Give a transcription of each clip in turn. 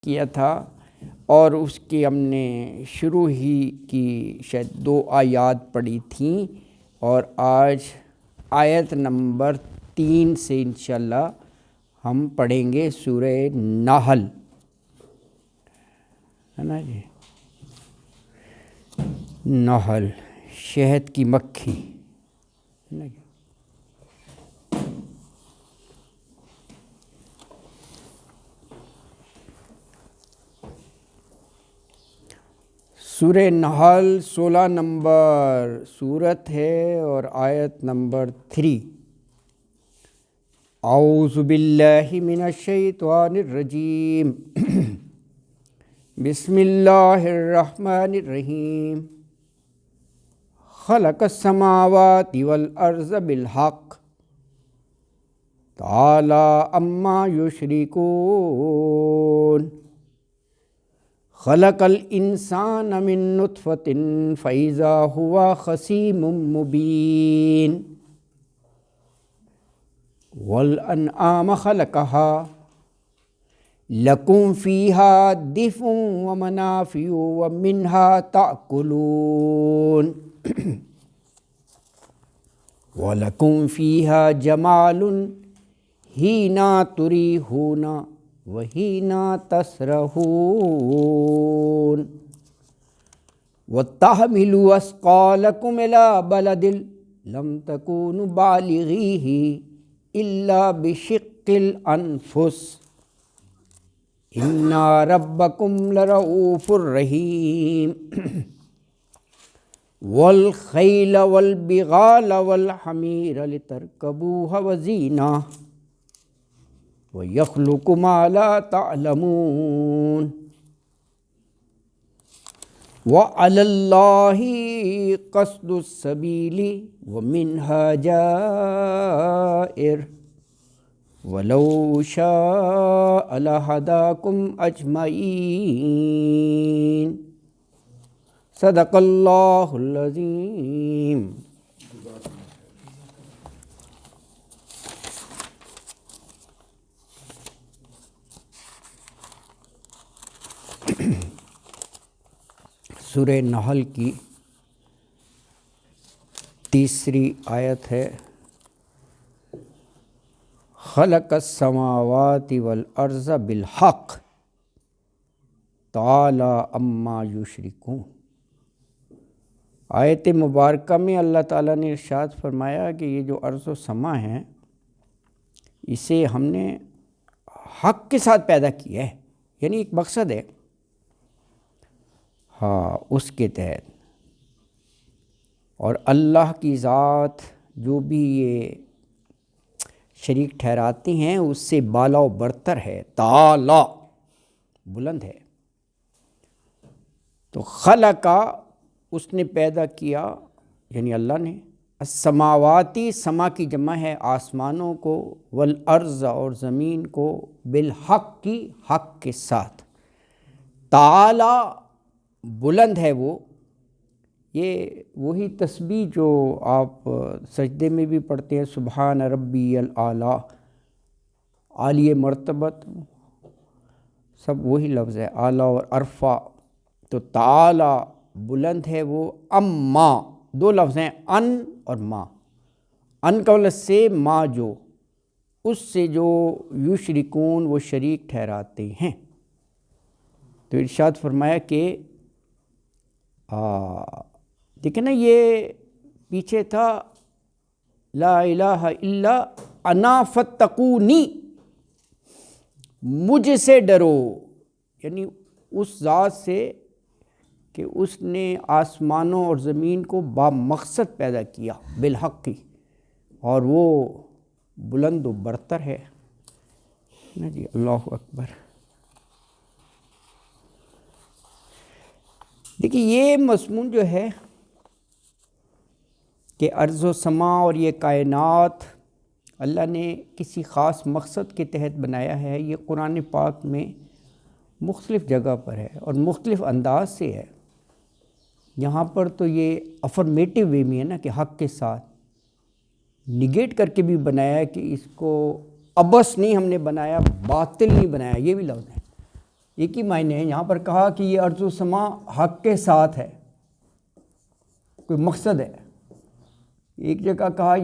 کیا تھا، اور اس کی ہم نے شروع ہی کی شاید 2 آیات پڑھی تھیں، اور آج آیت نمبر 3 سے انشاءاللہ ہم پڑھیں گے سورہ نحل، ہے نا جی، نحل شہد کی مکھی، ہے نا جی۔ سورہ نحل 16 نمبر سورت ہے اور آیت نمبر 3۔ اعوذ باللہ من الشیطان الرجیم، بسم اللہ الرحمن الرحیم۔ خلق السماوات والارض بالحق تعالی عما یشرکون۔ خلق الانسان من نطفۃ فاذا هو خصیم مبین۔ والانعام خلقها لکم فیہا دفء ومنافع ومنہا تأکلون۔ وَلَكُمْ فِيهَا جَمَالٌ حِينَ تُرِيحُونَ وَحِينَ تَسْرَحُونَ۔ وَتَحْمِلُوا أَثْقَالَكُمْ إِلَى بَلَدٍ لَمْ تَكُونُوا بَالِغِيهِ إِلَّا بِشِقِّ الْأَنفُسِ إِنَّ رَبَّكُمْ لَرَءُوفٌ رَحِيمٌ۔ والخیل والبغال والحمیر لترکبوها وزینہ ویخلق ما لا تعلمون۔ وعلی اللہ قصد السبیل ومنہا جائر ولو شاء لہداکم اجمعین۔ صدق اللہ العظیم۔ سورہ نحل کی تیسری آیت ہے، خلق السماوات والارض بالحق تعالی عما یشرکون۔ آیت مبارکہ میں اللہ تعالیٰ نے ارشاد فرمایا کہ یہ جو ارض و سما ہیں اسے ہم نے حق کے ساتھ پیدا کیا ہے، یعنی ایک مقصد ہے، ہاں اس کے تحت، اور اللہ کی ذات جو بھی یہ شریک ٹھہراتے ہیں اس سے بالا و برتر ہے، تعالی بلند ہے۔ تو خلقہ اس نے پیدا کیا، یعنی اللہ نے، السماواتی سما کی جمع ہے آسمانوں کو، والارض اور زمین کو، بالحق کی حق کے ساتھ، تعالی بلند ہے وہ۔ یہ وہی تسبیح جو آپ سجدے میں بھی پڑھتے ہیں، سبحان ربی الاعلیٰ، عالی مرتبت، سب وہی لفظ ہے، اعلیٰ اور عرفہ۔ تو تعالی بلند ہے وہ، اما دو لفظ ہیں، ان اور ما، ان کا مطلب سے، ما جو، اس سے جو یشرکون وہ شریک ٹھہراتے ہیں۔ تو ارشاد فرمایا کہ دیکھیں نا، یہ پیچھے تھا لا الہ الا انا فاتقونی، مجھ سے ڈرو، یعنی اس ذات سے کہ اس نے آسمانوں اور زمین کو بامقصد پیدا کیا، بالحق کی، اور وہ بلند و برتر ہے نا جی۔ اللہ اکبر۔ دیکھیے یہ مضمون جو ہے کہ ارض و سما اور یہ کائنات اللہ نے کسی خاص مقصد کے تحت بنایا ہے، یہ قرآن پاک میں مختلف جگہ پر ہے اور مختلف انداز سے ہے۔ یہاں پر تو یہ افرمیٹیو وے میں ہے نا، کہ حق کے ساتھ، نگیٹ کر کے بھی بنایا کہ اس کو عبث نہیں ہم نے بنایا، باطل نہیں بنایا، یہ بھی لفظ ہے۔ ایک ہی معنی ہے. یہاں پر کہا کہ یہ ارض و سما حق کے ساتھ ہے، کوئی مقصد ہے. ایک جگہ کہا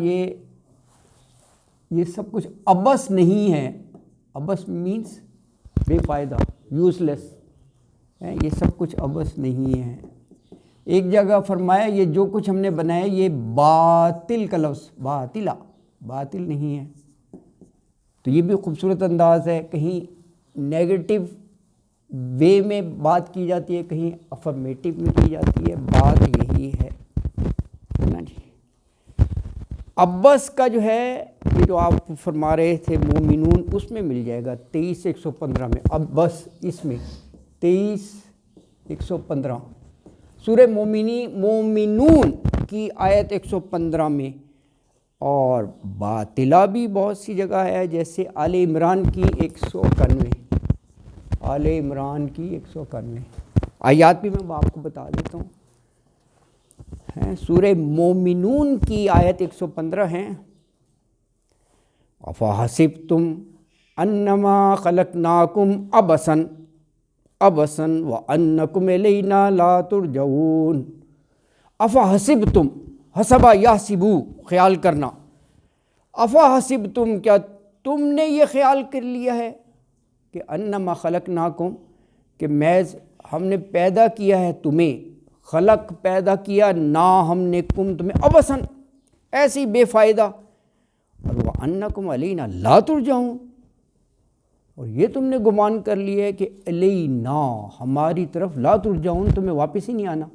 یہ سب کچھ ابس نہیں ہے. ابس مینس بے فائدہ، یوز لیس، یہ سب کچھ ابس نہیں ہے. ایک جگہ فرمایا یہ جو کچھ ہم نے بنایا یہ باطل کا لفظ، باطل نہیں ہے. تو یہ بھی خوبصورت انداز ہے. کہیں نیگیٹو وے میں بات کی جاتی ہے، کہیں افرمیٹو میں کی جاتی ہے. بات یہی ہے نا جی. عبس کا جو ہے یہ جو آپ فرما رہے تھے مومنون، اس میں مل جائے گا 23:115 میں. عبس اس میں 23:115 سورہ مومنون کی آیت 115 میں. اور باطلہ بھی بہت سی جگہ ہے، جیسے آل عمران کی 191، آل عمران کی 191 آیات بھی میں آپ کو بتا دیتا ہوں. سورہ مومنون کی آیت 115 ہیں. افحسبتم انما خلقناکم عبثا وانکم الینا لا ترجعون. افحسبتم، حسبا یحسبو خیال کرنا. افحسبتم، کیا تم نے یہ خیال کر لیا ہے کہ انما خلقناکم، کہ محض ہم نے پیدا کیا ہے تمہیں، خلق پیدا کیا، نہ ہم نے کم تمہیں عبثاً ایسی بے فائدہ، اور وانکم الینا لا ترجعون، اور یہ تم نے گمان کر لیا ہے کہ الینا ہماری طرف لا ترجعون، تمہیں واپس ہی نہیں آنا.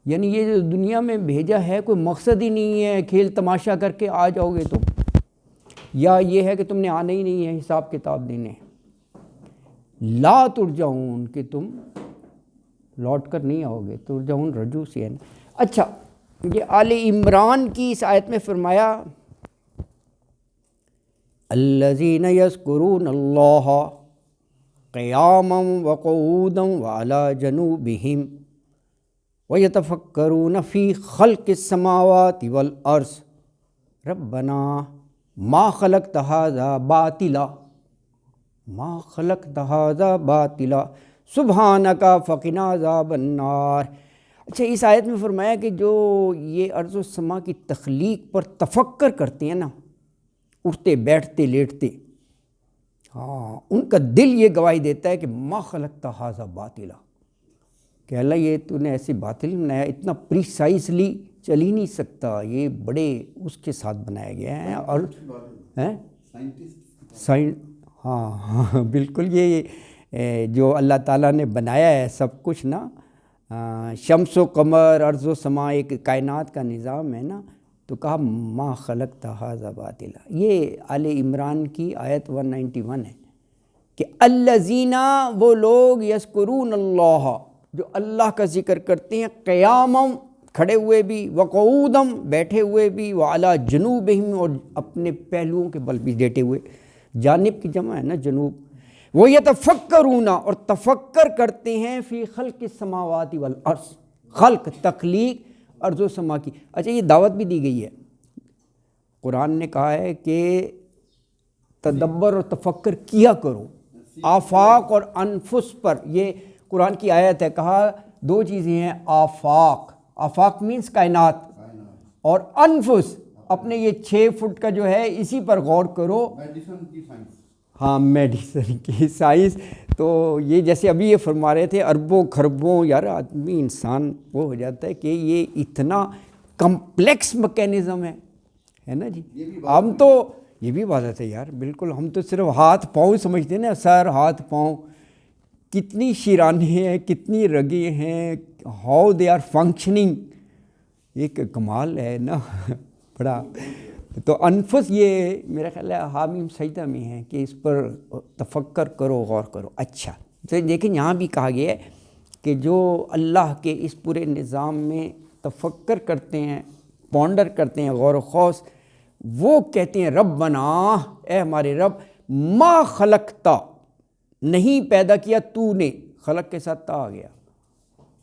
یعنی یہ جو دنیا میں بھیجا ہے کوئی مقصد ہی نہیں ہے کھیل تماشا کر کے آ جاؤ گے تم، یا یہ ہے کہ تم نے آنا ہی نہیں ہے حساب کتاب دینے. لا ترجعون کہ تم لوٹ کر نہیں آؤ گے. ترجعون رجوع سے ہے. اچھا، یہ آل عمران کی اس آیت میں فرمایا الذین یذکرون اللہ قیاما وقعودا وعلی جنوبہم وَيَتَفَكَّرُونَ فِي خَلْقِ السَّمَاوَاتِ وَالْأَرْضِ رَبَّنَا مَا خَلَقْتَ هَذَا بَاطِلًا سُبْحَانَكَ فَقِنَا عَذَابَ النَّارِ. اچھا، اس آیت میں فرمایا کہ جو یہ ارض و سما کی تخلیق پر تفکر کرتے ہیں نا، اٹھتے بیٹھتے لیٹتے، ان کا دل یہ گواہی دیتا ہے کہ ما خلقت ھذا باطلا، کہ اللہ یہ تو نے ایسے باطل بنایا، اتنا پریسائزلی چل ہی نہیں سکتا، یہ بڑے اس کے ساتھ بنایا گیا ہے. اور ہاں بالکل، یہ جو اللہ تعالیٰ نے بنایا ہے سب کچھ نا، شمس و قمر، ارض و سما، ایک کائنات کا نظام ہے نا، تو کہا ما خلقت ھذا باطلا. یہ آل عمران کی آیت 191 ہے کہ الذین، وہ لوگ، یذکرون اللہ، جو اللہ کا ذکر کرتے ہیں، قیامم، کھڑے ہوئے بھی، وقعودم، بیٹھے ہوئے بھی، وعلی جنوبہم، اور اپنے پہلوؤں کے بل بھی لیٹے ہوئے. جانب کی جمع ہے نا جنوب. وہ یتفکرون، اور تفکر کرتے ہیں، فی خلق السماوات والارض، خلق تخلیق ارض و سما کی. اچھا، یہ دعوت بھی دی گئی ہے. قرآن نے کہا ہے کہ تدبر اور تفکر کیا کرو آفاق اور انفس پر. یہ قرآن کی آیت ہے. کہا دو چیزیں ہیں، آفاق مینس کائنات، اور انفس، اپنے یہ 6 فٹ کا جو ہے اسی پر غور کرو. ہاں، میڈیسن کی سائنس. تو یہ جیسے ابھی یہ فرما رہے تھے اربوں کھربوں، یار آدمی انسان وہ ہو جاتا ہے کہ یہ اتنا کمپلیکس میکینزم ہے نا جی. ہم تو یہ بھی بات ہے یار، بالکل ہم تو صرف ہاتھ پاؤں سمجھتے ہیں نا، سر ہاتھ پاؤں، کتنی شیرانے ہیں، کتنی رگیں ہیں، ہاؤ دے آر فنکشننگ، ایک کمال ہے نا بڑا. تو انفس یہ میرا خیال ہے حامیم سجدہ میں ہے کہ اس پر تفکر کرو، غور کرو. اچھا، تو لیکن یہاں بھی کہا گیا ہے کہ جو اللہ کے اس پورے نظام میں تفکر کرتے ہیں، پونڈر کرتے ہیں، غور و خوض، وہ کہتے ہیں ربنا، اے ہمارے رب، ما خلقتا، نہیں پیدا کیا تو نے، خلق کے ساتھ تا آ گیا،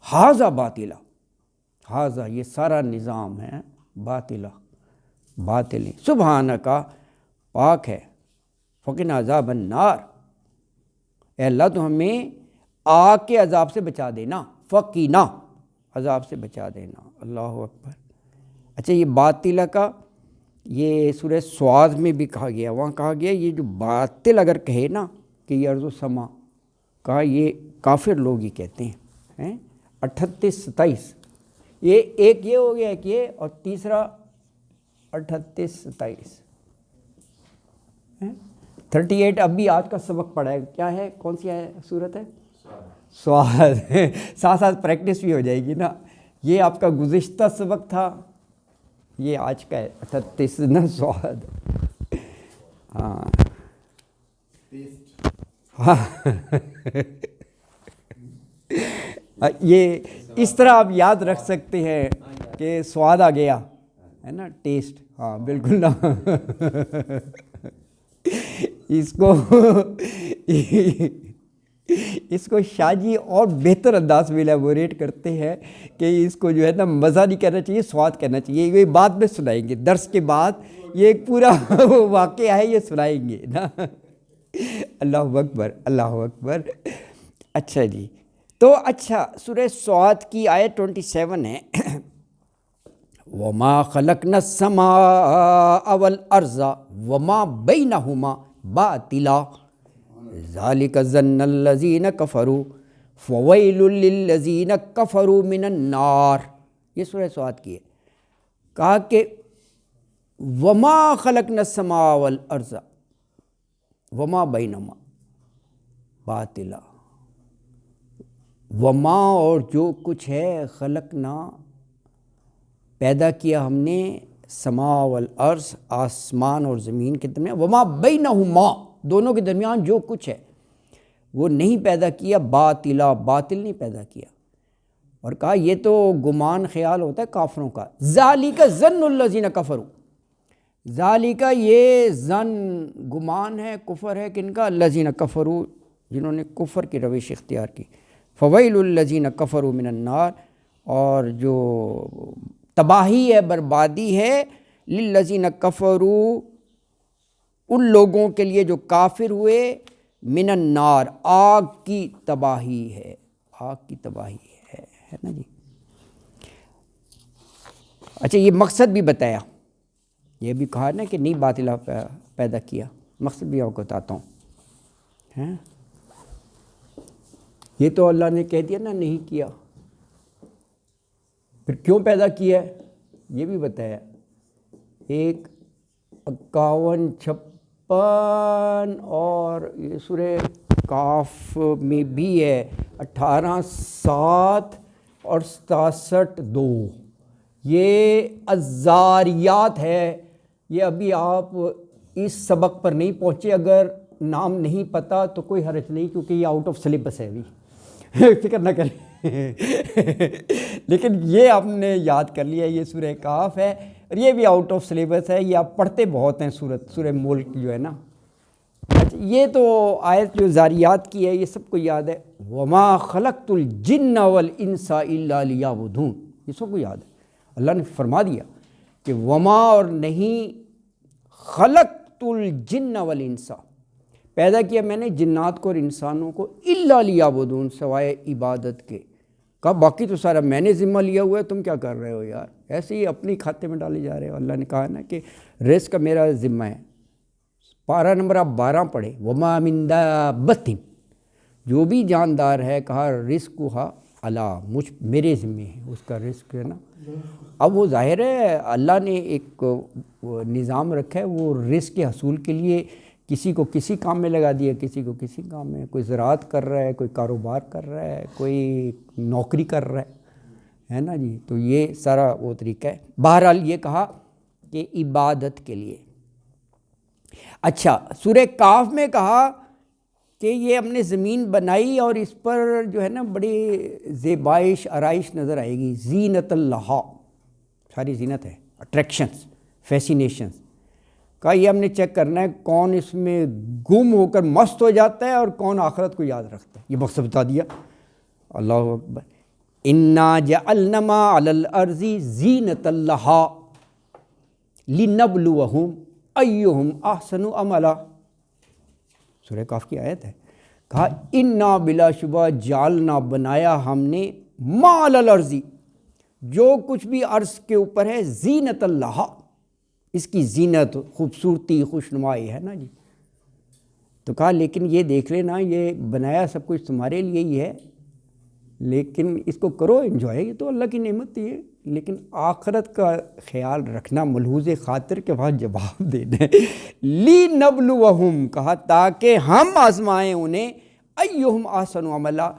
ھذا باطلا، ھذا یہ سارا نظام ہے باطلا، باطل ہے، سبحانکا، پاک ہے، فقنا عذاب النار، اے اللہ تو ہمیں آگ کے عذاب سے بچا دینا، فقینا عذاب سے بچا دینا۔ اللہ اکبر۔ اچھا یہ باطلہ کا یہ سورہ سواد میں بھی کہا گیا، وہاں کہا گیا یہ جو باطل اگر کہے نا کہ یہ ارض و سما، کہا یہ کافر لوگ ہی کہتے ہیں۔ 38 27 یہ ایک یہ ہو گیا ایک یہ، اور تیسرا 38 27 38 اب بھی آج کا سبق پڑھا ہے، کیا ہے، کون سی ہے صورت ہے؟ سواد ساتھ ساتھ پریکٹس بھی ہو جائے گی نا۔ یہ آپ کا گزشتہ سبق تھا، یہ آج کا ہے 38 نا سواد۔ ہاں یہ اس طرح آپ یاد رکھ سکتے ہیں کہ سواد آ گیا ہے نا، ٹیسٹ، ہاں بالکل نا۔ اس کو شاہ جی اور بہتر انداز میں ایلیبوریٹ کرتے ہیں کہ اس کو جو ہے نا مزہ نہیں کہنا چاہیے، سواد کہنا چاہیے۔ یہ بعد میں سنائیں گے، درس کے بعد یہ ایک پورا واقعہ ہے، یہ سنائیں گے نا۔ اللہ اکبر، اللہ اکبر۔ اچھا جی، تو اچھا سورہ سواد کی آیت 27 ہے، وَمَا خَلَقْنَا السَّمَاءَ وَالْأَرْضَ وَمَا بَيْنَهُمَا بَاطِلًا ذَلِكَ ظَنَّ الَّذِينَ كَفَرُوا فَوَيْلٌ لِّلَّذِينَ كَفَرُوا مِنَ النَّارِ۔ یہ سورہ سواد کی ہے، کہا کہ وَمَا خَلَقْنَا السَّمَاءَ وَالْأَرْضَ وَمَا بَيْنَهُمَا بَاطِلًا، وما اور جو کچھ ہے، خلقنا پیدا کیا ہم نے، سما والارض آسمان اور زمین کے درمیان، وما بینہما دونوں کے درمیان جو کچھ ہے وہ نہیں پیدا کیا، باطلا باطل نہیں پیدا کیا۔ اور کہا یہ تو گمان خیال ہوتا ہے کافروں کا، ذالک ظن الذین کفروا، ذالک یہ ظن گمان ہے، کفر ہے کن کا؟ الذین کفروا جنہوں نے کفر کی روش اختیار کی، فویل الذین کفروا من النار، اور جو تباہی ہے، بربادی ہے، للذین کفروا ان لوگوں کے لیے جو کافر ہوئے، من النار آگ کی تباہی ہے، آگ کی تباہی ہے نا جی۔ اچھا یہ مقصد بھی بتایا، یہ بھی کہا نا کہ نہیں باطلہ پیدا کیا، مقصد بھی آپ کو بتاتا ہوں۔ یہ تو اللہ نے کہہ دیا نا نہیں کیا، پھر کیوں پیدا کیا ہے یہ بھی بتایا، 51 56 اور یہ سورہ کاف میں بھی ہے 18 7 اور 67 2، یہ الزاریات ہے۔ یہ ابھی آپ اس سبق پر نہیں پہنچے، اگر نام نہیں پتہ تو کوئی حرج نہیں، کیونکہ یہ آؤٹ آف سلیبس ہے، ابھی فکر نہ کریں، لیکن یہ آپ نے یاد کر لیا، یہ سورہ کاف ہے اور یہ بھی آؤٹ آف سلیبس ہے، یہ آپ پڑھتے بہت ہیں سورہ ملک جو ہے نا۔ اچھا یہ تو آیت جو زاریات کی ہے یہ سب کو یاد ہے، وَمَا خَلَقْتُ الْجِنَّ وَالْإِنسَ إِلَّا لِيَعْبُدُونَ، یہ سب کو یاد ہے۔ اللہ نے فرما دیا کہ وما اور نہیں، خلقت الجن والانس، پیدا کیا میں نے جنات کو اور انسانوں کو، الا لیعبدون سوائے عبادت کے۔ کہا باقی تو سارا میں نے ذمہ لیا ہوا ہے، تم کیا کر رہے ہو یار، ایسے ہی اپنی کھاتے میں ڈالے جا رہے ہو۔ اللہ نے کہا نا کہ رزق کا میرا ذمہ ہے۔ پارہ نمبر آپ 12 پڑھے، وما من دابۃ، جو بھی جاندار ہے، کہا رزقھا علی، میرے ذمہ ہے اس کا رزق ہے نا۔ اب وہ ظاہر ہے اللہ نے ایک نظام رکھا ہے، وہ رزق کے حصول کے لیے کسی کو کسی کام میں لگا دیا، کسی کو کسی کام میں، کوئی زراعت کر رہا ہے، کوئی کاروبار کر رہا ہے، کوئی نوکری کر رہا ہے نا جی۔ تو یہ سارا وہ طریقہ ہے۔ بہرحال یہ کہا کہ عبادت کے لیے۔ اچھا سورہ کاف میں کہا کہ یہ ہم نے زمین بنائی اور اس پر جو ہے نا بڑی زیبائش آرائش نظر آئے گی، زینت اللہ، ساری زینت ہے، اٹریکشنز، فیسینیشنز۔ کہا یہ ہم نے چیک کرنا ہے کون اس میں گم ہو کر مست ہو جاتا ہے اور کون آخرت کو یاد رکھتا ہے، یہ مقصد بتا دیا۔ اللہ اکبر۔ انا جعلنا ما علی الارض زینت اللہ لنبلوہم ایہم احسن عملا، سورہ کاف کی آیت ہے۔ کہا انا بلا شبہ جعلنا بنایا ہم نے ما علی الارض جو کچھ بھی عرض کے اوپر ہے زینت اللہ اس کی زینت خوبصورتی خوشنمائی ہے نا جی. تو کہا لیکن یہ دیکھ لینا یہ بنایا سب کچھ تمہارے لیے ہی ہے لیکن اس کو کرو انجوائے, یہ تو اللہ کی نعمت ہی ہے, لیکن آخرت کا خیال رکھنا ملحوظ خاطر کے بعد جواب دینا لی نبلوہم, کہا تاکہ ہم آزمائیں انہیں ایہم احسن عملا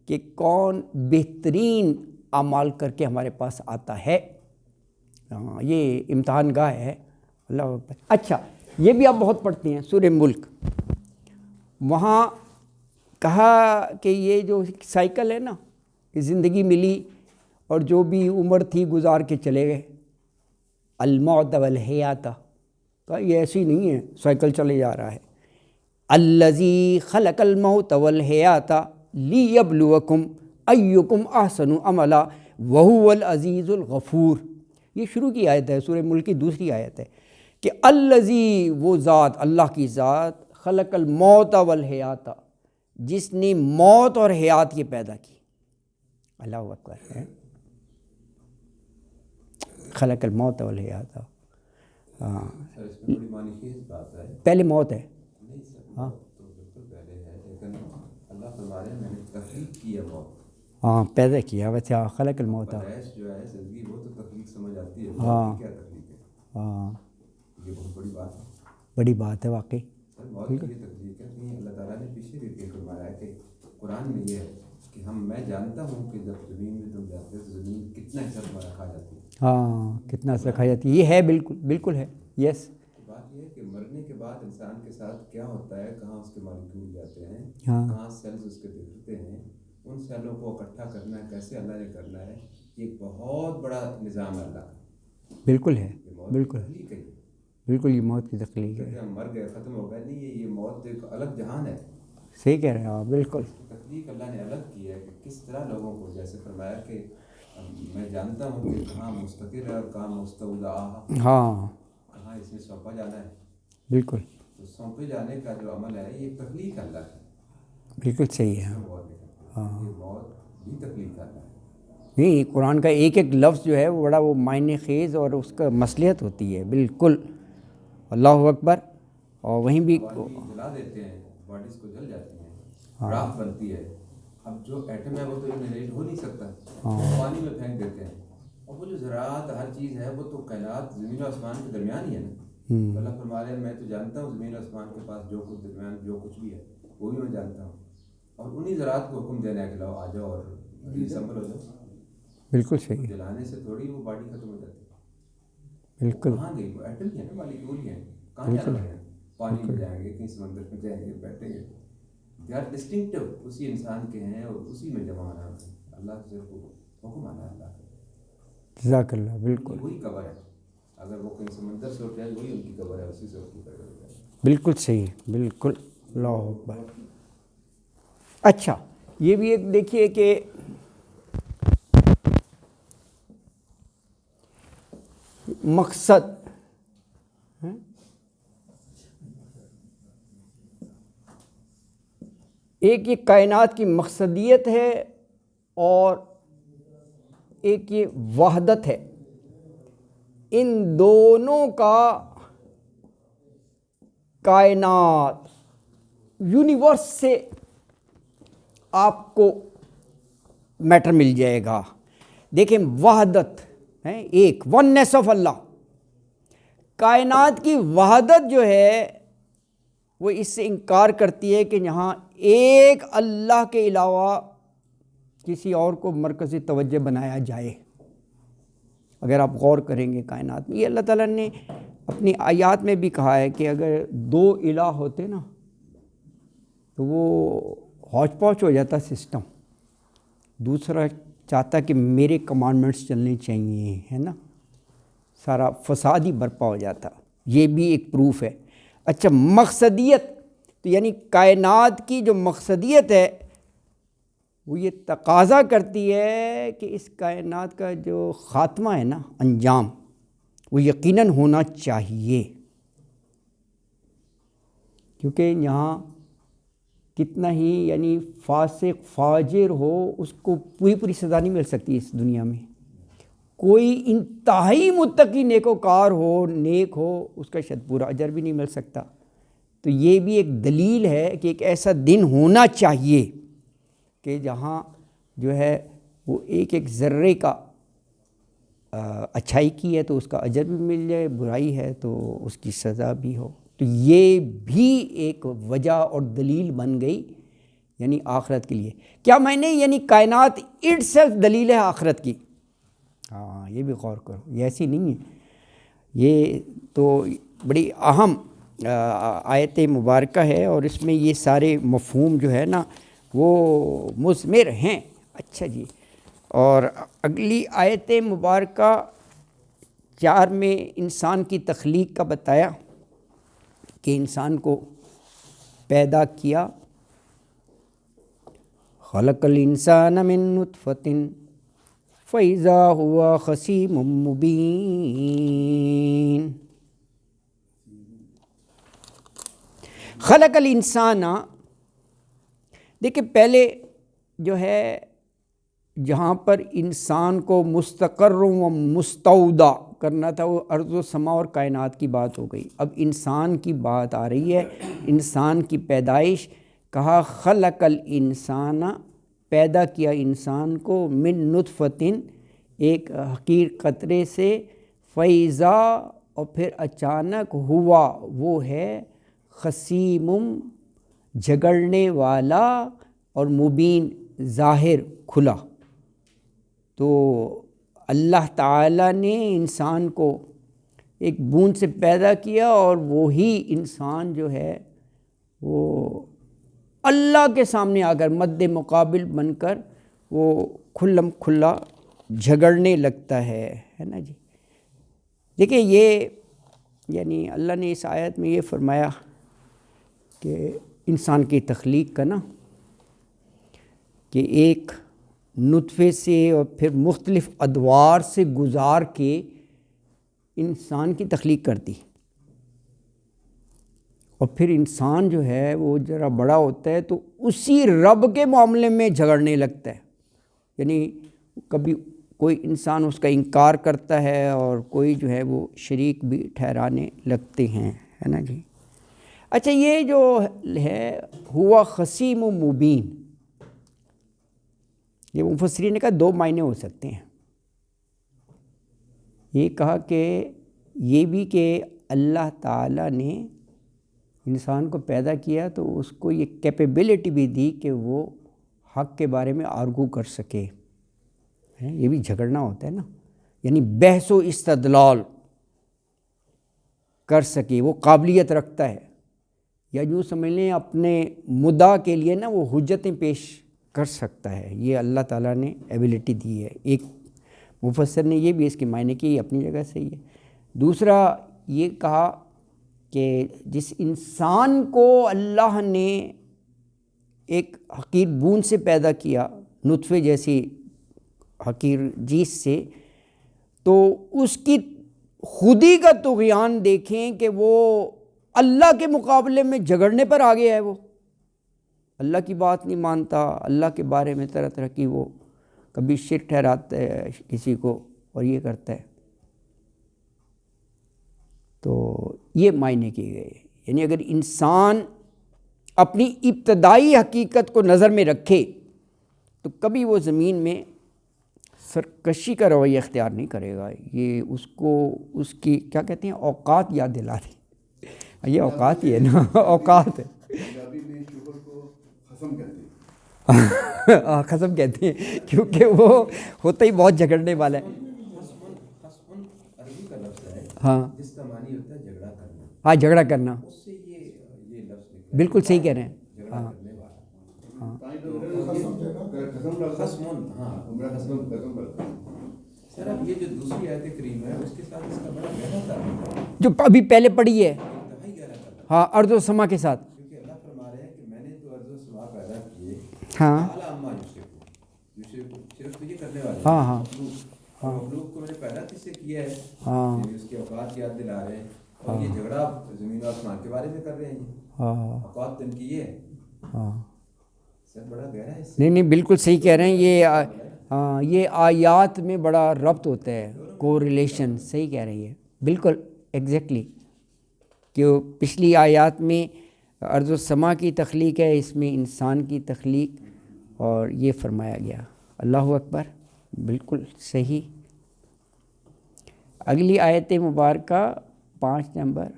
کہ کون بہترین اعمال کر کے ہمارے پاس آتا ہے. یہ امتحان گاہ ہے. اللہ اکبر. اچھا یہ بھی آپ بہت پڑھتے ہیں سورہ ملک, وہاں کہا کہ یہ جو سائیکل ہے نا کہ زندگی ملی اور جو بھی عمر تھی گزار کے چلے گئے, الموت والحیات, کہا یہ ایسی نہیں ہے سائیکل چلے جا رہا ہے. الذی خلق الموت والحیات لیبلوکم ایکم احسن عملا وہو العزیز الغفور. یہ شروع کی آیت ہے سورہ ملک کی دوسری آیت ہے کہ الذی وہ ذات, اللہ کی ذات, خلق الموت والحیات جس نے موت اور حیات یہ پیدا کی. اللہ اکبر ہے. خلق الموت والحیات, ہاں پہلے موت ہے, ہاں ہاں پیدا کیا ویسے خلق الموت, ہاں ہاں بڑی بات ہے واقعی. اللہ تعالیٰ نے پیچھے بھی فرمایا ہے کہ قرآن میں یہ ہے کہ میں جانتا ہوں کہ جب زمین میں تم جاتے ہو تو زمین کتنا حصہ تمہارا کھا جاتی ہے. ہاں کتنا حصہ کھا جاتی ہے, یہ ہے بالکل بالکل ہے. یس بات یہ ہے کہ مرنے کے بعد انسان کے ساتھ کیا ہوتا ہے, کہاں اس کے مالیکول جاتے ہیں, ہاں کہاں سیلز اس کے بکھرتے ہیں, ان سیلوں کو اکٹھا کرنا ہے کیسے اللہ نے کرنا ہے, یہ بہت بڑا نظام ہے اللہ کا. بالکل ہے, بالکل تخلیق ہے, بالکل یہ موت کی تخلیق ہے. ہم مر گئے ختم ہو گئے, نہیں یہ موت ایک الگ جہان ہے. صحیح کہہ رہے ہیں آپ, بالکل. تخلیق اللہ نے الگ کی ہے کہ کس طرح لوگوں کو, جیسے فرمایا کہ میں جانتا ہوں کہ کہاں مستقر ہے اور کہاں مستودع, ہاں کہاں اسے سونپا جانا ہے. بالکل تو سونپے جانے کا جو عمل ہے یہ تخلیق اللہ کی, بالکل صحیح ہے. ہاں یہ موت بھی تخلیق اللہ ہے. نہیں قرآن کا ایک ایک لفظ جو ہے وہ بڑا وہ معنی خیز اور اس کا مصلحت ہوتی ہے. بالکل اللہ اکبر. اور وہیں بھی جلا دیتے ہیں, باڈیز کو جل جاتی ہیں, راکھ بنتی ہے. اب جو ایٹم ہے وہ تو انہیریٹ ہو نہیں سکتا, پانی میں پھینک دیتے ہیں. اور وہ جو زراعت ہر چیز ہے وہ تو کائنات زمین و آسمان کے درمیان ہی ہے نا. اللہ فرما رہے ہیں میں تو جانتا ہوں زمین و آسمان کے پاس جو کچھ درمیان جو کچھ بھی ہے وہ بھی میں جانتا ہوں, اور انہی زراعت کو حکم دینا ہے کہ لاؤ آ جاؤ اور سنبھل ہو جاؤ. بالکل صحیح. جلانے سے تھوڑی وہ باڈی ختم ہو جاتی ہے. بالکل کہاں گئی وہ ایٹم ہی ہے نا, مالیکول ہی ہیں, کہاں جا رہے ہیں, پانی میں جائیں گے, کہیں سمندر میں جائیں گے, بیٹھیں گے. دے آر ڈسٹنکٹیو, اسی انسان کے ہیں اور اسی میں جمع ہونا ہے. اللہ سے حکم آنا ہے اللہ کا. جزاک اللہ. بالکل وہی قبر ہے, اگر وہ کہیں سمندر سے اٹھ جائے وہی ان کی قبر ہے, اسی سے ان کی قبر ہے. بالکل صحیح, بالکل. اللہ اکبر. اچھا یہ بھی ایک دیکھیے کہ مقصد ایک یہ کائنات کی مقصدیت ہے اور ایک یہ وحدت ہے. ان دونوں کا کائنات یونیورس سے آپ کو میٹر مل جائے گا. دیکھیں وحدت ہے, ایک وننس آف اللہ. کائنات کی وحدت جو ہے وہ اس سے انکار کرتی ہے کہ یہاں ایک اللہ کے علاوہ کسی اور کو مرکزی توجہ بنایا جائے. اگر آپ غور کریں گے کائنات میں, یہ اللہ تعالیٰ نے اپنی آیات میں بھی کہا ہے کہ اگر دو الہ ہوتے نا تو وہ ہوچ پوچ ہو جاتا سسٹم. دوسرا چاہتا کہ میرے کمانڈمنٹس چلنے چاہیے, ہے نا, سارا فساد ہی برپا ہو جاتا. یہ بھی ایک پروف ہے. اچھا مقصدیت, تو یعنی کائنات کی جو مقصدیت ہے وہ یہ تقاضا کرتی ہے کہ اس کائنات کا جو خاتمہ ہے نا, انجام, وہ یقیناً ہونا چاہیے. کیونکہ یہاں کتنا ہی یعنی فاسق فاجر ہو اس کو پوری سزا نہیں مل سکتی اس دنیا میں. کوئی انتہائی متقی نیکوکار ہو نیک ہو اس کا شاید پورا اجر بھی نہیں مل سکتا. تو یہ بھی ایک دلیل ہے کہ ایک ایسا دن ہونا چاہیے کہ جہاں جو ہے وہ ایک ذرے کا اچھائی کی ہے تو اس کا اجر بھی مل جائے، برائی ہے تو اس کی سزا بھی ہو. تو یہ بھی ایک وجہ اور دلیل بن گئی یعنی آخرت کے لیے. کیا میں نے یعنی کائنات اٹ سیلف دلیل ہے آخرت کی؟ ہاں یہ بھی غور کرو، یہ ایسی نہیں ہے. یہ تو بڑی اہم آیت مبارکہ ہے اور اس میں یہ سارے مفہوم جو ہے نا وہ مثمر ہیں. اچھا جی، اور اگلی آیت مبارکہ 4 میں انسان کی تخلیق کا بتایا کہ انسان کو پیدا کیا. خلق الانسان من نطفۃ فَإِذَا هُوَ خَصِيمٌ مُّبِينٌ. خلق الانسان، دیکھیں پہلے جو ہے جہاں پر انسان کو مستقر و مستودع کرنا تھا وہ ارض و سما اور کائنات کی بات ہو گئی. اب انسان کی بات آ رہی ہے، انسان کی پیدائش. کہا خلق الانسان، پیدا کیا انسان کو، من نطفۃ، ایک حقیر قطرے سے، فیضا، اور پھر اچانک، ہوا، وہ ہے، خصیم، جھگڑنے والا، اور مبین، ظاہر، کھلا. تو اللہ تعالیٰ نے انسان کو ایک بوند سے پیدا کیا اور وہی انسان جو ہے وہ اللہ کے سامنے آ کر مد مقابل بن کر وہ کھلم کھلا جھگڑنے لگتا ہے نا جی. دیکھیں یہ یعنی اللہ نے اس آیت میں یہ فرمایا کہ انسان کی تخلیق کا نا کہ ایک نطفے سے اور پھر مختلف ادوار سے گزار کے انسان کی تخلیق کر دی، اور پھر انسان جو ہے وہ ذرا بڑا ہوتا ہے تو اسی رب کے معاملے میں جھگڑنے لگتا ہے. یعنی کبھی کوئی انسان اس کا انکار کرتا ہے اور کوئی جو ہے وہ شریک بھی ٹھہرانے لگتے ہیں، ہے نا جی. اچھا یہ جو ہے ہوا خصیم و مبین، یہ مفسرین نے کہا 2 معنی ہو سکتے ہیں. یہ کہا کہ یہ بھی کہ اللہ تعالیٰ نے انسان کو پیدا کیا تو اس کو یہ کیپیبلٹی بھی دی کہ وہ حق کے بارے میں آرگو کر سکے. یہ بھی جھگڑنا ہوتا ہے نا، یعنی بحث و استدلال کر سکے، وہ قابلیت رکھتا ہے. یا یوں سمجھ لیں اپنے مدعا کے لیے نا وہ حجتیں پیش کر سکتا ہے. یہ اللہ تعالیٰ نے ایبلٹی دی ہے. ایک مفسر نے یہ بھی اس کے معنی کی اپنی جگہ صحیح ہے. دوسرا یہ کہا کہ جس انسان کو اللہ نے ایک حقیر بوند سے پیدا کیا، نطفے جیسی حقیر جیز سے، تو اس کی خودی کا طغیان دیکھیں کہ وہ اللہ کے مقابلے میں جھگڑنے پر آ گیا ہے. وہ اللہ کی بات نہیں مانتا، اللہ کے بارے میں طرح طرح کی وہ کبھی شرک ٹھہراتا ہے کسی کو اور یہ کرتا ہے. تو یہ معنی کیے گئے. یعنی اگر انسان اپنی ابتدائی حقیقت کو نظر میں رکھے تو کبھی وہ زمین میں سرکشی کا رویہ اختیار نہیں کرے گا. یہ اس کو اس کی کیا کہتے ہیں اوقات یاد دلا دیں. یہ اوقات ہی ہے نا، اوقات ہے. خصم کہتے ہیں کیونکہ وہ ہوتا ہی بہت جھگڑنے والا ہے. عربی کا لفظ ہے ہاں جس کا معنی ہوتا ہے جھگڑا کرنا. ہاں جھگڑا کرنا، اس سے یہ لفظ نکلا. بالکل صحیح کہہ رہے ہیں. جھگڑا ہاں کرنے والا. ہاں سر اب یہ جو دوسری آیت کریم ہے اس کے ساتھ اس کا بڑا گہرا تعلق ہے، جو ابھی پہلے پڑھی ہے. انتہائی گہرا تعلق. ہاں ارض و سما کے ساتھ. کیونکہ اللہ فرما رہے ہیں کہ میں نے تو ارض و سما پیدا کیے. ہاں اعلیٰ اما صرف تو یہ کرنے والے ہیں. ہاں ہاں مخلوق کو میں نے پیدا کس سے کیا ہے؟ ہاں یعنی اس کے اوقات یاد دلا رہے ہیں. اور یہ جھگڑا زمین و آسمان کے بارے میں کر رہے ہیں. ہاں اوقات تو ان کی یہ ہے ہاں سر بڑا گہرا ہے. نہیں نہیں بالکل صحیح کہہ رہے ہیں. یہ ہاں یہ آیات میں بڑا ربط ہوتا ہے, کو ریلیشن. صحیح کہہ رہی ہے بالکل ایگزیکٹلی, کہ پچھلی آیات میں ارض و سما کی تخلیق ہے, اس میں انسان کی تخلیق, اور یہ فرمایا گیا. اللہ اکبر, بالکل صحیح. اگلی آیت مبارکہ 5 نمبر,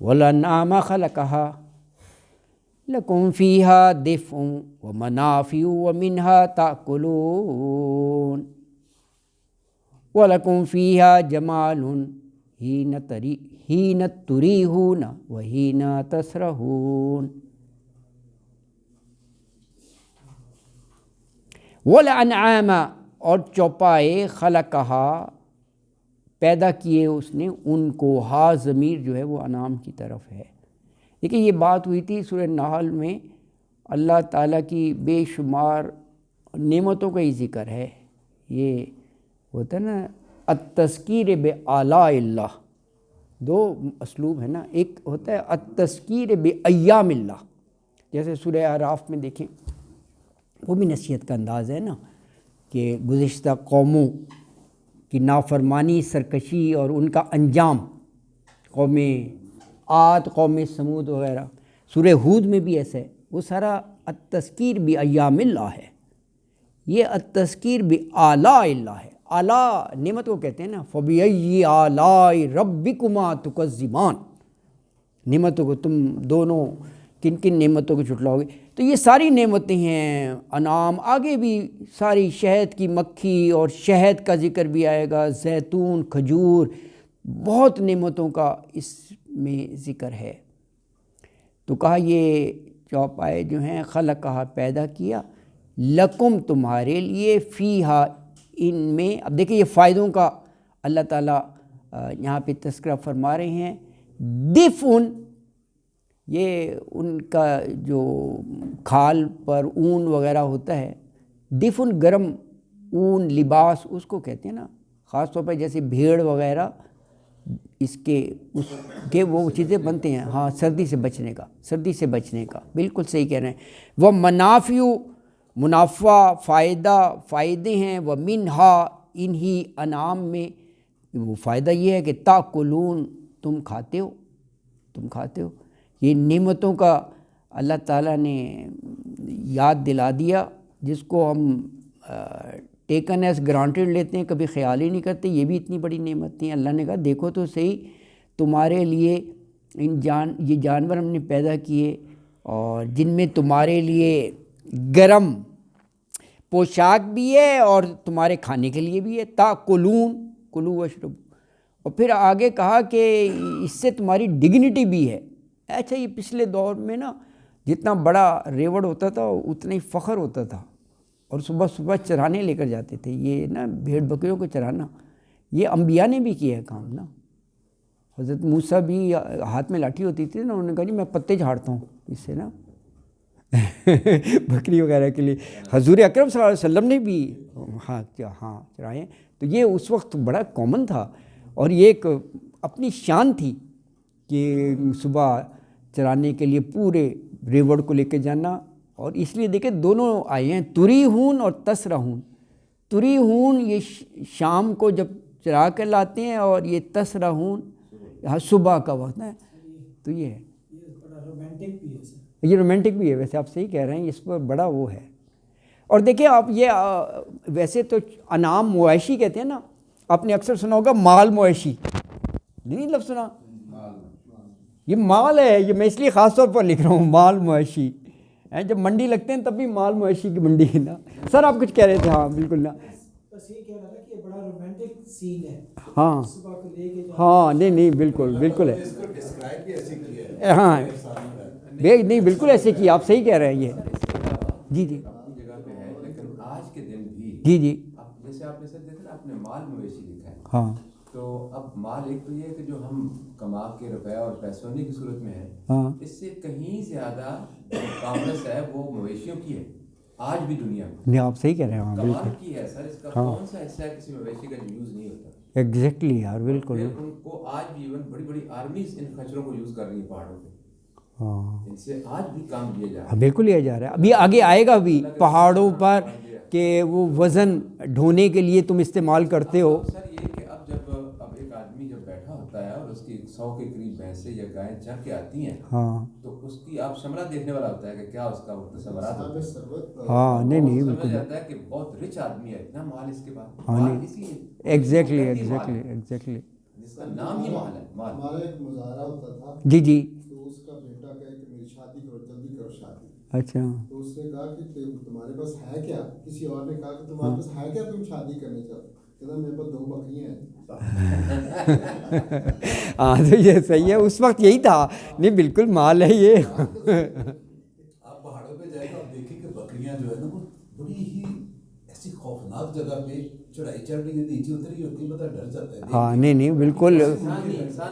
وَالْأَنْعَامَ خَلَقَهَا لَكُمْ فِيهَا دِفْءٌ وَمَنَافِعُ وَمِنْهَا تَأْكُلُونَ وَلَكُمْ فِيهَا جَمَالٌ حِينَ تُرِيحُونَ وَحِينَ تَسْرَحُونَ. وَالْأَنْعَامَ, اور چوپائے, خلقہا, پیدا کیے اس نے ان کو. ہا ضمیر جو ہے وہ انعام کی طرف ہے. دیکھیں یہ بات ہوئی تھی سورہ نحل میں, اللہ تعالیٰ کی بے شمار نعمتوں کا ہی ذکر ہے. یہ ہوتا ہے نا التذکیر بآلاء اللہ, دو اسلوب ہے نا. ایک ہوتا ہے التذکیر بایام اللہ, جیسے سورہ اعراف میں دیکھیں, وہ بھی نصیحت کا انداز ہے نا, کہ گزشتہ قوموں کی نافرمانی, سرکشی اور ان کا انجام, قوم عاد, قوم سمود وغیرہ. سورہ ہود میں بھی ایسا ہے, وہ سارا التذکیر بایام اللہ ہے. یہ التذکیر بآلاء اللہ ہے. آلاء نعمت کو کہتے ہیں نا, فَبِأَيِّ آلَاءِ رَبِّكُمَا تُكَذِّبَانِ, نعمتوں کو تم دونوں کن کن نعمتوں کو جھٹلاؤ گے. تو یہ ساری نعمتیں ہیں, انعام. آگے بھی ساری شہد کی مکھی اور شہد کا ذکر بھی آئے گا, زیتون, کھجور, بہت نعمتوں کا اس میں ذکر ہے. تو کہا یہ چوپائے جو ہیں, خلقہا, پیدا کیا, لکم, تمہارے لیے, فیہا, ان میں. اب دیکھیں یہ فائدوں کا اللہ تعالیٰ یہاں پہ تذکرہ فرما رہے ہیں. دفن, یہ ان کا جو کھال پر اون وغیرہ ہوتا ہے, دفن گرم اون, لباس اس کو کہتے ہیں نا. خاص طور پہ جیسے بھیڑ وغیرہ, اس کے وہ چیزیں بنتے ہیں, ہاں, سردی سے بچنے کا, سردی سے بچنے کا. بالکل صحیح کہہ رہے ہیں. وہ منافع, منافع, فائدے ہیں. وہ منہا, انہی انعام میں وہ فائدہ یہ ہے کہ تاکلون, تم کھاتے ہو, تم کھاتے ہو. یہ نعمتوں کا اللہ تعالیٰ نے یاد دلا دیا, جس کو ہم ٹیکن ایز گرانٹیڈ لیتے ہیں, کبھی خیال ہی نہیں کرتے. یہ بھی اتنی بڑی نعمت تھی. اللہ نے کہا دیکھو تو صحیح, تمہارے لیے یہ جانور ہم نے پیدا کیے, اور جن میں تمہارے لیے گرم پوشاک بھی ہے اور تمہارے کھانے کے لیے بھی ہے. تاکلون, کلو واشربو. اور پھر آگے کہا کہ اس سے تمہاری ڈگنیٹی بھی ہے. اچھا, یہ پچھلے دور میں نا جتنا بڑا ریوڑ ہوتا تھا اتنا ہی فخر ہوتا تھا, اور صبح صبح چرانے لے کر جاتے تھے. یہ نا بھیڑ بکریوں کو چرانا, یہ انبیاء نے بھی کیا ہے کام نا. حضرت موسیٰ بھی ہاتھ میں لاٹھی ہوتی تھی نا, انہوں نے کہا جی میں پتے جھاڑتا ہوں اس سے نا بکری وغیرہ کے لیے. حضور اکرم صلی اللہ علیہ وسلم نے بھی ہاں چرائے. تو یہ اس وقت بڑا کامن تھا, اور یہ ایک اپنی شان تھی کہ صبح چرانے کے لیے پورے ریوڑ کو لے کے جانا. اور اس لیے دیکھیں دونوں آئے ہیں, تریحون اور تسرحون. تریحون یہ شام کو جب چرا کر لاتے ہیں, اور یہ تسرحون صبح کا وقت ہے. تو یہ ہے, یہ رومانٹک بھی ہے. ویسے آپ صحیح کہہ رہے ہیں, اس پر بڑا وہ ہے. اور دیکھیں آپ یہ ویسے تو انعام مویشی کہتے ہیں نا, آپ نے اکثر سنا ہوگا مال مویشی, نہیں لفظ سنا؟ یہ مال ہے, یہ میں اس لیے خاص طور پر لکھ رہا ہوں مال مویشی. جب منڈی لگتے ہیں تب بھی مال مویشی کی منڈی ہے نا. سر آپ کچھ کہہ رہے تھے؟ ہاں بالکل نا, بس یہ کہہ رہا تھا کہ یہ بڑا رومانٹک سین ہے. ہاں ہاں, نہیں بالکل ہے. ہاں نہیں بالکل ایسے کی, آپ صحیح کہہ رہے ہیں. یہ جی اپنی جگہ پہ ہے, لیکن آج کے دن بھی جی اب جیسے آپ نے سر دیکھا نا, آپ نے مال مویشی لکھا ہے. ہاں, تو اب مال ایک تو یہ ہے کہ جو ہم کما کے روپیہ اور پیسونے کی صورت میں ہے, ہاں, اس سے کہیں زیادہ کامنس ہے وہ مویشیوں کی ہے آج بھی دنیا میں. نہیں آپ صحیح کہہ رہے ہیں. ہاں کمال بالکل, کی ہے سر, اس کا ہاں کون سا حصہ ہے کسی مویشی کا جو یوز نہیں ہوتا. ایگزیکٹلی یار, بالکل. پھر ان کو آج بھی ایون بڑی بڑی آرمیز ان خچروں کو یوز کر رہی ہیں پہاڑوں پہ. ہاں ان سے آج بھی کام لیا جا رہا ہاں بالکل لیا جا رہا ہے. ابھی آگے آئے گا بھی پہاڑوں پر کہ وہ وزن ڈھونے کے لیے تم استعمال کرتے ہو. ہے. سر یہ کہ اب ایک آدمی جب بیٹھا ہوتا ہے اور اس کی 100 کے قریب بھینسیں یا گائیں چر کے آتی ہیں ہاں تو اس کی آپ ثمرہ دیکھنے والا ہوتا ہے کہ کیا اس کا تصورات ہوتا ہے. ہاں نہیں نہیں سمجھ بالکل جاتا ہے کہ بہت رچ آدمی ہے, اتنا مال اس کے پاس. ہاں مال نہیں اسی ایگزیکٹلی کہتی ہے مال ایگزیکٹلی ہے. ایگزیکٹلی جس کا نام ہی مال ہے. مال ہمارا ایک مظاہرہ ہوتا تھا جی جی تو اس کا بیٹا کہے کہ میری شادی کرو, جلدی کرو شادی. اچھا تو اس نے کہا کہ تمہارے پاس ہے کیا, کسی اور نے کہا کہ تمہارے پاس ہے کیا, تم شادی کرنے چاہتے. کہتا میرے پاس 2 بکریاں ہیں. ہاں تو یہ صحیح ہے, اس وقت یہی تھا. نہیں بالکل مال ہے یہ. آپ پہاڑوں پہ جائیں گے اور دیکھیں کہ بکریاں جو ہے نا وہ بڑی ہی ایسی خوفناک جگہ پہ چڑھائی چڑھ رہی ہے, نیچے اتری ہوتی ہے, بتا ڈر جاتا ہے. ہاں نہیں نہیں بالکل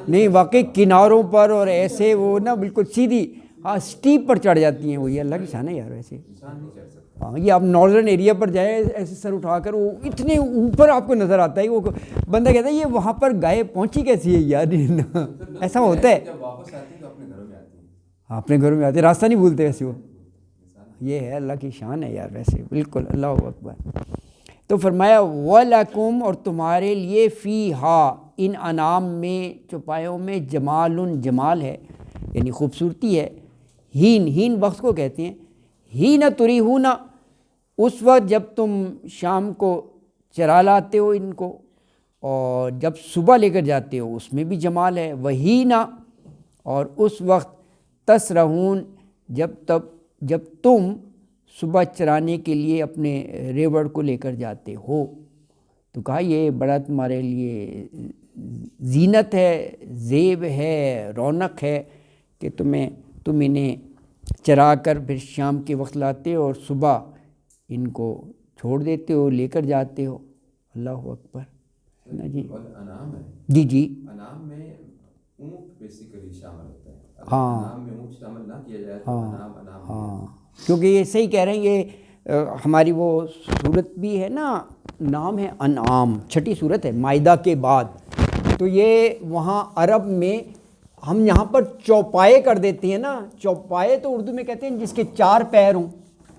نہیں, واقعی کناروں پر اور ایسے وہ نا بالکل سیدھی ہاں اسٹیپ پر چڑھ جاتی ہیں. وہ یہ اللہ کی شان ہے یار. ویسے انسان نہیں چڑھ سکتا. ہاں یہ آپ ناردرن ایریا پر جائیں ایسے سر اٹھا کر وہ اتنے اوپر آپ کو نظر آتا ہے. وہ بندہ کہتا ہے یہ وہاں پر گائے پہنچی کیسی ہے یار. ایسا ہوتا ہے. جب واپس آتے ہیں تو اپنے گھروں میں آتے ہیں. اپنے گھروں میں آتے راستہ نہیں بھولتے ویسے. وہ یہ ہے اللہ کی شان ہے یار. ویسے بالکل اللہ اکبر. تو فرمایا وَلَكُمْ اور تمہارے لیے فِيهَا ان انعام میں چوپایوں میں جمال جمال ہے یعنی خوبصورتی ہے. ہین وقت کو کہتے ہیں. ہین تُرِیحُونَ اس وقت جب تم شام کو چرا لاتے ہو ان کو, اور جب صبح لے کر جاتے ہو اس میں بھی جمال ہے. وَحِینَ اور اس وقت تسرحون جب تم صبح چرانے کے لیے اپنے ریوڑ کو لے کر جاتے ہو. تو کہا یہ بڑا تمہارے لیے زینت ہے, زیب ہے, رونق ہے کہ تم انہیں چرا کر پھر شام کے وقت لاتے ہو اور صبح ان کو چھوڑ دیتے ہو, لے کر جاتے ہو. اللہ اکبر. نا جی اور انعام ہے. جی جی انعام میں اونٹ بیسیکلی شامل ہوتا ہے. اگر ہاں. انعام میں اونٹ شامل نہ کیا جائے تو ہاں انعام ہاں کیونکہ یہ صحیح کہہ رہے ہیں. یہ ہماری وہ صورت بھی ہے نا, نام ہے انعام, 6ٹھی صورت ہے مائدہ کے بعد. تو یہ وہاں عرب میں ہم یہاں پر چوپائے کر دیتے ہیں نا. چوپائے تو اردو میں کہتے ہیں جس کے 4 پیر ہوں.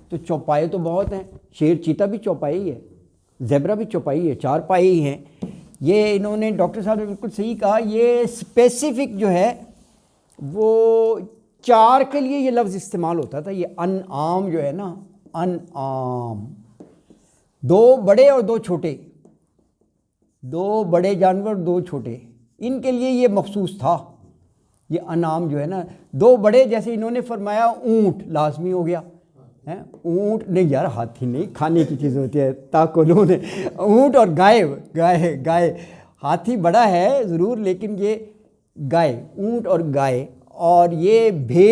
تو چوپائے تو بہت ہیں. شیر چیتا بھی چوپائی ہی ہے, زیبرا بھی چوپائی ہے, 4 پائے ہی ہیں. یہ انہوں نے ڈاکٹر صاحب نے بالکل صحیح کہا. یہ اسپیسیفک جو ہے وہ 4 کے لیے یہ لفظ استعمال ہوتا تھا. یہ انعام جو ہے نا, انعام 2 بڑے اور 2 چھوٹے, 2 بڑے جانور 2 چھوٹے, ان کے لیے یہ مخصوص تھا. یہ انعام جو ہے نا 2 بڑے, جیسے انہوں نے فرمایا اونٹ لازمی ہو گیا. اونٹ نہیں یار, ہاتھی نہیں, کھانے کی چیز ہوتی ہے تاکلون. اونٹ اور گائے ہاتھی بڑا ہے ضرور لیکن یہ گائے, اونٹ اور گائے, اور یہ بھیڑ